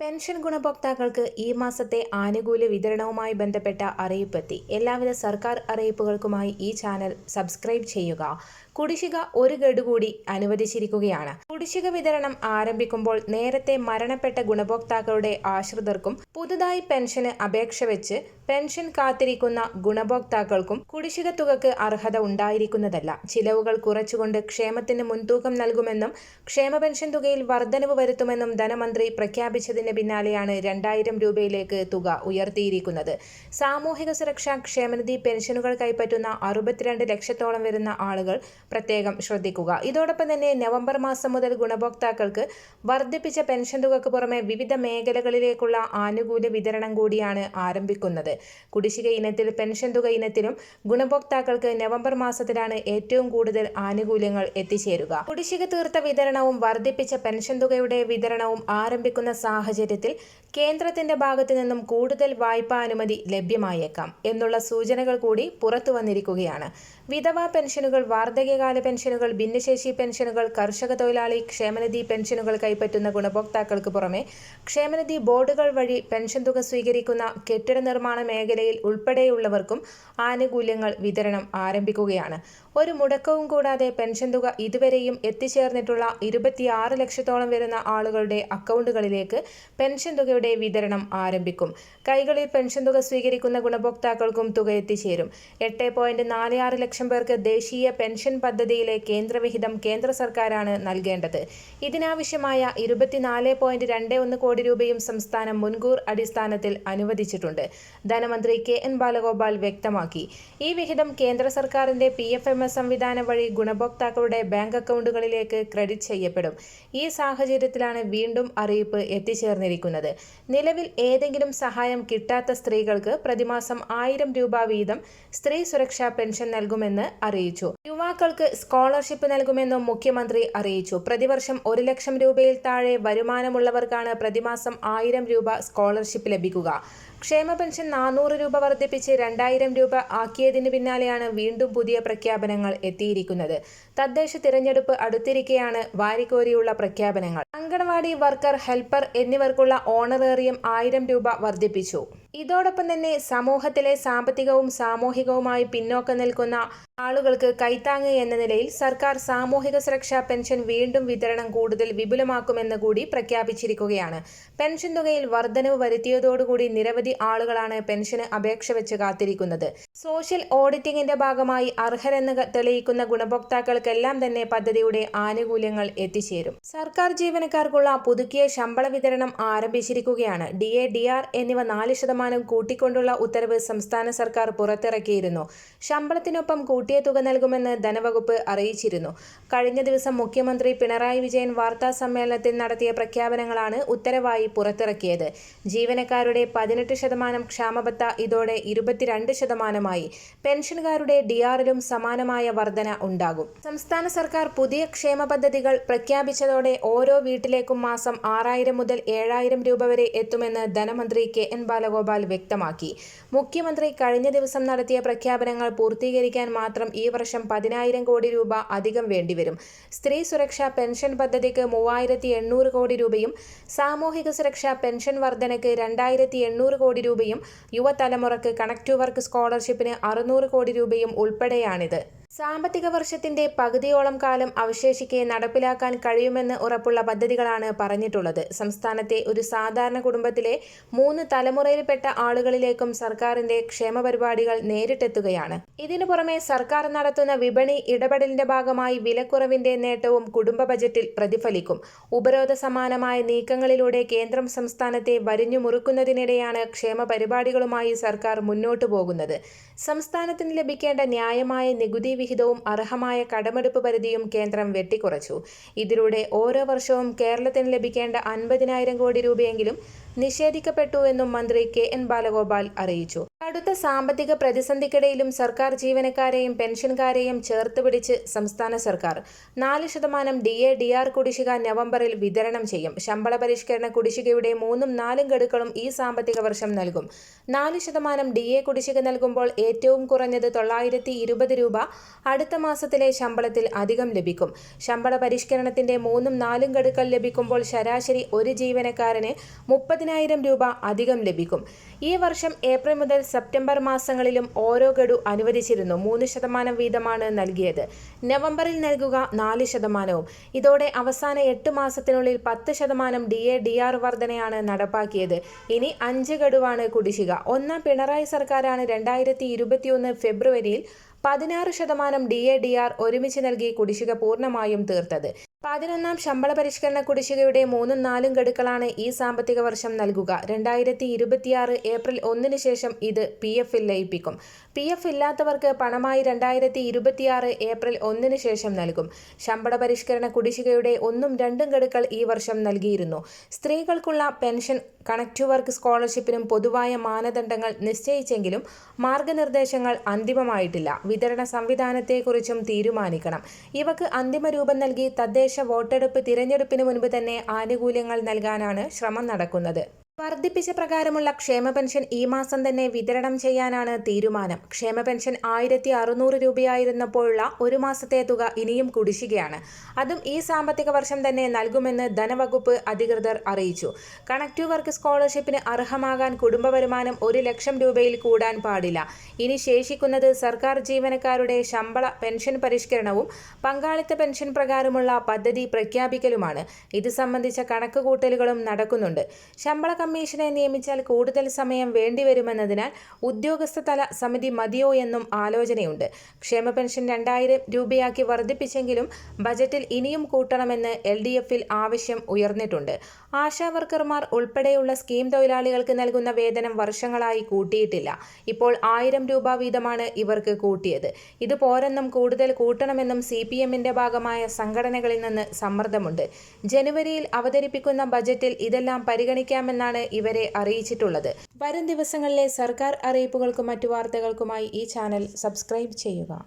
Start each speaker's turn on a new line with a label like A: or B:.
A: Pension ഗുണഭോക്താക്കൾക്ക് ഈ മാസത്തെ ആനുകൂല്യ വിതരണവുമായി ബന്ധപ്പെട്ട അറിയിപ്പെത്തി. എല്ലാവിധ സർക്കാർ അറിയിപ്പുകൾക്കുമായി ഈ ചാനൽ സബ്സ്ക്രൈബ് ചെയ്യുക. കുടിശ്ശിക ഒരു ഗഡു കൂടി അനുവദിച്ചിരിക്കുകയാണ്. കുടിശ്ശിക വിതരണം ആരംഭിക്കുമ്പോൾ നേരത്തെ മരണപ്പെട്ട ഗുണഭോക്താക്കളുടെ ആശ്രിതർക്കും പുതുതായി പെൻഷന് അപേക്ഷ വെച്ച് പെൻഷൻ കാത്തിരിക്കുന്ന ഗുണഭോക്താക്കൾക്കും കുടിശ്ശിക തുകക്ക് അർഹത ഉണ്ടായിരിക്കുന്നതല്ല. ചിലവുകൾ കുറച്ചുകൊണ്ട് ക്ഷേമത്തിന് മുൻതൂക്കം നൽകുമെന്നും ക്ഷേമ പെൻഷൻ തുകയിൽ വർധനവ് വരുത്തുമെന്നും ധനമന്ത്രി പ്രഖ്യാപിച്ചതിന് പിന്നാലെയാണ് 2000 രൂപയിലേക്ക് തുക ഉയർത്തിയിരിക്കുന്നത്. സാമൂഹിക സുരക്ഷാ ക്ഷേമനിധി പെൻഷനുകൾ കൈപ്പറ്റുന്ന 62 ലക്ഷത്തോളം വരുന്ന ആളുകൾ പ്രത്യേകം ശ്രദ്ധിക്കുക. ഇതോടൊപ്പം തന്നെ നവംബർ മാസം മുതൽ ഗുണഭോക്താക്കൾക്ക് വർദ്ധിപ്പിച്ച പെൻഷൻ തുകക്ക് പുറമെ വിവിധ മേഖലകളിലേക്കുള്ള ആനുകൂല്യ വിതരണം കൂടിയാണ് ആരംഭിക്കുന്നത്. കുടിശ്ശിക ഇനത്തിൽ പെൻഷൻ തുക ഇനത്തിലും ഗുണഭോക്താക്കൾക്ക് നവംബർ മാസത്തിലാണ് ഏറ്റവും കൂടുതൽ ആനുകൂല്യങ്ങൾ എത്തിച്ചേരുക. കുടിശ്ശിക തീർത്ത വിതരണവും വർദ്ധിപ്പിച്ച പെൻഷൻ തുകയുടെ വിതരണവും ആരംഭിക്കുന്ന സാഹചര്യത്തിൽ കേന്ദ്രത്തിന്റെ ഭാഗത്തു നിന്നും കൂടുതൽ വായ്പാ അനുമതി ലഭ്യമായേക്കാം എന്നുള്ള സൂചനകൾ കൂടി പുറത്തു വന്നിരിക്കുകയാണ്. വിധവാ പെൻഷനുകൾ, വാർദ്ധക്യകാല പെൻഷനുകൾ, ഭിന്നശേഷി പെൻഷനുകൾ, കർഷക തൊഴിലാളി ക്ഷേമനിധി പെൻഷനുകൾ കൈപ്പറ്റുന്ന ഗുണഭോക്താക്കൾക്ക് പുറമെ ക്ഷേമനിധി ബോർഡുകൾ വഴി പെൻഷൻ തുക സ്വീകരിക്കുന്ന കെട്ടിട നിർമ്മാണ മേഖലയിൽ ഉൾപ്പെടെയുള്ളവർക്കും ആനുകൂല്യങ്ങൾ വിതരണം ആരംഭിക്കുകയാണ്. ഒരു മുടക്കവും കൂടാതെ പെൻഷൻ തുക ഇതുവരെയും എത്തിച്ചേർന്നിട്ടുള്ള 26 ലക്ഷത്തോളം വരുന്ന ആളുകളുടെ അക്കൗണ്ടുകളിലേക്ക് പെൻഷൻ തുകയുടെ വിതരണം ആരംഭിക്കും. കൈകളിൽ പെൻഷൻ തുക സ്വീകരിക്കുന്ന ഗുണഭോക്താക്കൾക്കും തുക എത്തിച്ചേരും. 8.46 ലക്ഷം പേർക്ക് ദേശീയ പെൻഷൻ പദ്ധതിയിലെ കേന്ദ്രവിഹിതം കേന്ദ്ര സർക്കാരാണ് നൽകേണ്ടത്. ഇതിനാവശ്യമായ 24.21 കോടി രൂപയും സംസ്ഥാനം മുൻകൂർ അടിസ്ഥാനത്തിൽ അനുവദിച്ചിട്ടുണ്ട്. ധനമന്ത്രി KN ബാലഗോപാൽ വ്യക്തമാക്കി. ഈ വിഹിതം കേന്ദ്ര സർക്കാരിന്റെ PFMS സംവിധാനം വഴി ഗുണഭോക്താക്കളുടെ ബാങ്ക് അക്കൗണ്ടുകളിലേക്ക് ക്രെഡിറ്റ് ചെയ്യപ്പെടും. ഈ സാഹചര്യത്തിലാണ് വീണ്ടും അറിയിപ്പ് എത്തിച്ചേർന്നിരിക്കുന്നത്. നിലവിൽ ഏതെങ്കിലും സഹായം കിട്ടാത്ത സ്ത്രീകൾക്ക് പ്രതിമാസം 1000 രൂപ വീതം സ്ത്രീ സുരക്ഷാ പെൻഷൻ നൽകുമെന്ന് അറിയിച്ചു. യുവാക്കൾക്ക് സ്കോളർഷിപ്പ് നൽകുമെന്നും മുഖ്യമന്ത്രി അറിയിച്ചു. പ്രതിവർഷം 1 ലക്ഷം രൂപയിൽ താഴെ വരുമാനമുള്ളവർക്കാണ് പ്രതിമാസം 1000 രൂപ സ്കോളർഷിപ്പ് ലഭിക്കുക. ക്ഷേമ പെൻഷൻ 400 രൂപ വർദ്ധിപ്പിച്ച് 2000 രൂപ ആക്കിയതിന് പിന്നാലെയാണ് വീണ്ടും പുതിയ പ്രഖ്യാപനങ്ങൾ എത്തിയിരിക്കുന്നത്. തദ്ദേശ തിരഞ്ഞെടുപ്പ് അടുത്തിരിക്കെയാണ് വാരിക്കോരിയുള്ള പ്രഖ്യാപനങ്ങൾ. അങ്കണവാടി വർക്കർ, ഹെൽപ്പർ എന്നിവർക്കുള്ള ഓണറേറിയം 1000 രൂപ വർദ്ധിപ്പിച്ചു. ഇതോടൊപ്പം തന്നെ സമൂഹത്തിലെ സാമ്പത്തികവും സാമൂഹികവുമായി പിന്നോക്കം നിൽക്കുന്ന ആളുകൾക്ക് കൈത്താങ്ങ് എന്ന നിലയിൽ സർക്കാർ സാമൂഹിക സുരക്ഷാ പെൻഷൻ വീണ്ടും വിതരണം കൂടുതൽ വിപുലമാക്കുമെന്ന് കൂടി പ്രഖ്യാപിച്ചിരിക്കുകയാണ്. പെൻഷൻ തുകയിൽ വർധനവ് വരുത്തിയതോടുകൂടി നിരവധി ആളുകളാണ് പെൻഷന് അപേക്ഷ വെച്ച് കാത്തിരിക്കുന്നത്. സോഷ്യൽ ഓഡിറ്റിംഗിന്റെ ഭാഗമായി അർഹരെന്ന് തെളിയിക്കുന്ന ഗുണഭോക്താക്കൾക്കെല്ലാം തന്നെ പദ്ധതിയുടെ ആനുകൂല്യങ്ങൾ എത്തിച്ചേരും. സർക്കാർ ജീവനക്കാർക്കുള്ള പുതുക്കിയ ശമ്പള വിതരണം ആരംഭിച്ചിരിക്കുകയാണ്. DA, DR എന്നിവ 4% കൂട്ടിക്കൊണ്ടുള്ള ഉത്തരവ് സംസ്ഥാന സർക്കാർ പുറത്തിറക്കിയിരുന്നു. ശമ്പളത്തിനൊപ്പം കൂട്ടിയ തുക നൽകുമെന്ന് ധനവകുപ്പ് അറിയിച്ചിരുന്നു. കഴിഞ്ഞ ദിവസം മുഖ്യമന്ത്രി പിണറായി വിജയൻ വാർത്താ സമ്മേളനത്തിൽ നടത്തിയ പ്രഖ്യാപനങ്ങളാണ് ഉത്തരവായി പുറത്തിറക്കിയത്. ജീവനക്കാരുടെ 18% ക്ഷാമബത്ത ഇതോടെ 22%. പെൻഷൻകാരുടെ DRലും സമാനമായ വർധന ഉണ്ടാകും. സംസ്ഥാന സർക്കാർ പുതിയ ക്ഷേമ പദ്ധതികൾ പ്രഖ്യാപിച്ചതോടെ ഓരോ വീട്ടിലേക്കും മാസം 6000 മുതൽ 7000 രൂപ വരെ എത്തുമെന്ന് ധനമന്ത്രി KN ബാലഗോപാൽ വ്യക്തമാക്കി. മുഖ്യമന്ത്രി കഴിഞ്ഞ ദിവസം നടത്തിയ പ്രഖ്യാപനങ്ങൾ പൂർത്തീകരിക്കാൻ മാത്രം ഈ വർഷം 10,000 കോടി രൂപ അധികം വേണ്ടിവരും. സ്ത്രീ സുരക്ഷാ പെൻഷൻ പദ്ധതിക്ക് 3800 കോടി രൂപയും സാമൂഹിക സുരക്ഷാ പെൻഷൻ വർധനയ്ക്ക് 2800 കോടി രൂപയും യുവതലമുറക്ക് കണക്ട് ടു വർക്ക് സ്കോളർഷിപ്പിന് 600 കോടി രൂപയും ഉൾപ്പെടെയാണിത്. സാമ്പത്തിക വർഷത്തിന്റെ പകുതിയോളം കാലം അവശേഷിക്കെ നടപ്പിലാക്കാൻ കഴിയുമെന്ന് ഉറപ്പുള്ള പദ്ധതികളാണ് പറഞ്ഞിട്ടുള്ളത്. സംസ്ഥാനത്തെ ഒരു സാധാരണ കുടുംബത്തിലെ 3 തലമുറയിൽപ്പെട്ട ആളുകളിലേക്കും സർക്കാരിന്റെ ക്ഷേമ പരിപാടികൾ നേരിട്ടെത്തുകയാണ്. ഇതിനു പുറമെ സർക്കാർ നടത്തുന്ന വിപണി ഇടപെടലിന്റെ ഭാഗമായി വിലക്കുറവിന്റെ നേട്ടവും കുടുംബ ബജറ്റിൽ പ്രതിഫലിക്കും. ഉപരോധ സമാനമായ നീക്കങ്ങളിലൂടെ കേന്ദ്രം സംസ്ഥാനത്തെ വരിഞ്ഞു മുറുക്കുന്നതിനിടെയാണ് ക്ഷേമ പരിപാടികളുമായി സർക്കാർ മുന്നോട്ടു പോകുന്നത്. സംസ്ഥാനത്തിന് ലഭിക്കേണ്ട ന്യായമായ നികുതി വിഹിതവും അർഹമായ കടമെടുപ്പ് പരിധിയും കേന്ദ്രം വെട്ടിക്കുറച്ചു. ഇതിലൂടെ ഓരോ വർഷവും കേരളത്തിന് ലഭിക്കേണ്ട 50,000 കോടി രൂപയെങ്കിലും നിഷേധിക്കപ്പെട്ടുവെന്നും മന്ത്രി KN ബാലഗോപാൽ അറിയിച്ചു. കടുത്ത സാമ്പത്തിക പ്രതിസന്ധിക്കിടയിലും സർക്കാർ ജീവനക്കാരെയും പെൻഷൻകാരെയും ചേർത്തുപിടിച്ച് സംസ്ഥാന സർക്കാർ 4% DA/DR കുടിശ്ശിക നവംബറിൽ വിതരണം ചെയ്യും. ശമ്പള പരിഷ്കരണ കുടിശ്ശികയുടെ 3ഉം 4ഉം ഗഡുക്കളും ഈ സാമ്പത്തിക വർഷം നൽകും. 4% DA കുടിശ്ശിക നൽകുമ്പോൾ ഏറ്റവും കുറഞ്ഞത് 920 രൂപ അടുത്ത മാസത്തിലെ ശമ്പളത്തിൽ അധികം ലഭിക്കും. ശമ്പള പരിഷ്കരണത്തിന്റെ 3ഉം 4ഉം ഗഡുക്കൾ ലഭിക്കുമ്പോൾ ശരാശരി ഒരു ജീവനക്കാരന് 30,000 രൂപ അധികം ലഭിക്കും. ഈ വർഷം ഏപ്രിൽ മുതൽ സെപ്റ്റംബർ മാസങ്ങളിലും ഓരോ ഗഡു അനുവദിച്ചിരുന്നു. 3% വീതമാണ് നൽകിയത്. നവംബറിൽ നൽകുക 4%വും. ഇതോടെ അവസാന 8 മാസത്തിനുള്ളിൽ 10% DA/DR വർധനയാണ് നടപ്പാക്കിയത്. ഇനി 5 ഗഡുവാണ് കുടിശ്ശിക. ഒന്നാം പിണറായി സർക്കാരാണ് 2021 ഫെബ്രുവരിയിൽ 16% DA/DR ഒരുമിച്ച് നൽകി കുടിശ്ശിക പൂർണ്ണമായും തീർത്തത്. 11ാം ശമ്പള പരിഷ്കരണ കുടിശ്ശികയുടെ 3ഉം 4ഉം ഗഡുക്കളാണ് ഈ സാമ്പത്തിക വർഷം നൽകുക. 2026 ഏപ്രിൽ 1 ശേഷം ഇത് PF-ൽ ലയിപ്പിക്കും. PF ഇല്ലാത്തവർക്ക് പണമായി 2026 ഏപ്രിൽ 1 ശേഷം നൽകും. ശമ്പള പരിഷ്കരണ കുടിശ്ശികയുടെ 1ഉം 2ഉം ഗഡുക്കൾ ഈ വർഷം നൽകിയിരുന്നു. സ്ത്രീകൾക്കുള്ള പെൻഷൻ, കണക്ട് ടു വർക്ക് സ്കോളർഷിപ്പിനും പൊതുവായ മാനദണ്ഡങ്ങൾ നിശ്ചയിച്ചെങ്കിലും മാർഗനിർദ്ദേശങ്ങൾ അന്തിമമായിട്ടില്ല. വിതരണ സംവിധാനത്തെക്കുറിച്ചും തീരുമാനിക്കണം. ഇവക്ക് അന്തിമ രൂപം നൽകി തദ്ദേശ വോട്ടെടുപ്പ് തിരഞ്ഞെടുപ്പിന് മുൻപ് തന്നെ ആനുകൂല്യങ്ങൾ നൽകാനാണ് ശ്രമം നടക്കുന്നത്. വർദ്ധിപ്പിച്ച പ്രകാരമുള്ള ക്ഷേമ പെൻഷൻ ഈ മാസം തന്നെ വിതരണം ചെയ്യാനാണ് തീരുമാനം. ക്ഷേമ പെൻഷൻ 1600 രൂപയായിരുന്നപ്പോഴുള്ള ഒരു മാസത്തെ തുക ഇനിയും കുടിശ്ശികയാണ്. അതും ഈ സാമ്പത്തിക വർഷം തന്നെ നൽകുമെന്ന് ധനവകുപ്പ് അധികൃതർ അറിയിച്ചു. കണക്ട് ടു വർക്ക് സ്കോളർഷിപ്പിന് അർഹമാകാൻ കുടുംബ വരുമാനം 1 ലക്ഷം രൂപയിൽ കൂടാൻ പാടില്ല. ഇനി ശേഷിക്കുന്നത് സർക്കാർ ജീവനക്കാരുടെ ശമ്പള പെൻഷൻ പരിഷ്കരണവും പങ്കാളിത്ത പെൻഷൻ പ്രകാരമുള്ള പദ്ധതി പ്രഖ്യാപിക്കലുമാണ്. ഇത് സംബന്ധിച്ച കണക്കുകൂട്ടലുകളും നടക്കുന്നുണ്ട്. ശമ്പള കമ്മീഷനെ നിയമിച്ചാൽ കൂടുതൽ സമയം വേണ്ടിവരുമെന്നതിനാൽ ഉദ്യോഗസ്ഥ തല സമിതി മതിയോ എന്നും ആലോചനയുണ്ട്. ക്ഷേമ പെൻഷൻ 2000 രൂപയാക്കി വർദ്ധിപ്പിച്ചെങ്കിലും ബജറ്റിൽ ഇനിയും കൂട്ടണമെന്ന് LDF-ൽ ആവശ്യം ഉയർന്നിട്ടുണ്ട്. ആശാ വർക്കർമാർ ഉൾപ്പെടെയുള്ള സ്കീം തൊഴിലാളികൾക്ക് നൽകുന്ന വേതനം വർഷങ്ങളായി കൂട്ടിയിട്ടില്ല. ഇപ്പോൾ 1000 രൂപ വീതമാണ് ഇവർക്ക് കൂട്ടിയത്. ഇത് പോരെന്നും കൂടുതൽ കൂട്ടണമെന്നും CPM-ന്റെ ഭാഗമായ സംഘടനകളിൽ നിന്ന് സമ്മർദ്ദമുണ്ട്. ജനുവരിയിൽ അവതരിപ്പിക്കുന്ന ബജറ്റിൽ ഇതെല്ലാം പരിഗണിക്കാമെന്നാണ് ഇവരെ അറിയിച്ചിട്ടുള്ളത്. വരും ദിവസങ്ങളിലെ സർക്കാർ അറിയിപ്പുകൾക്കും മറ്റു വാർത്തകൾക്കുമായി ഈ ചാനൽ സബ്സ്ക്രൈബ് ചെയ്യുക.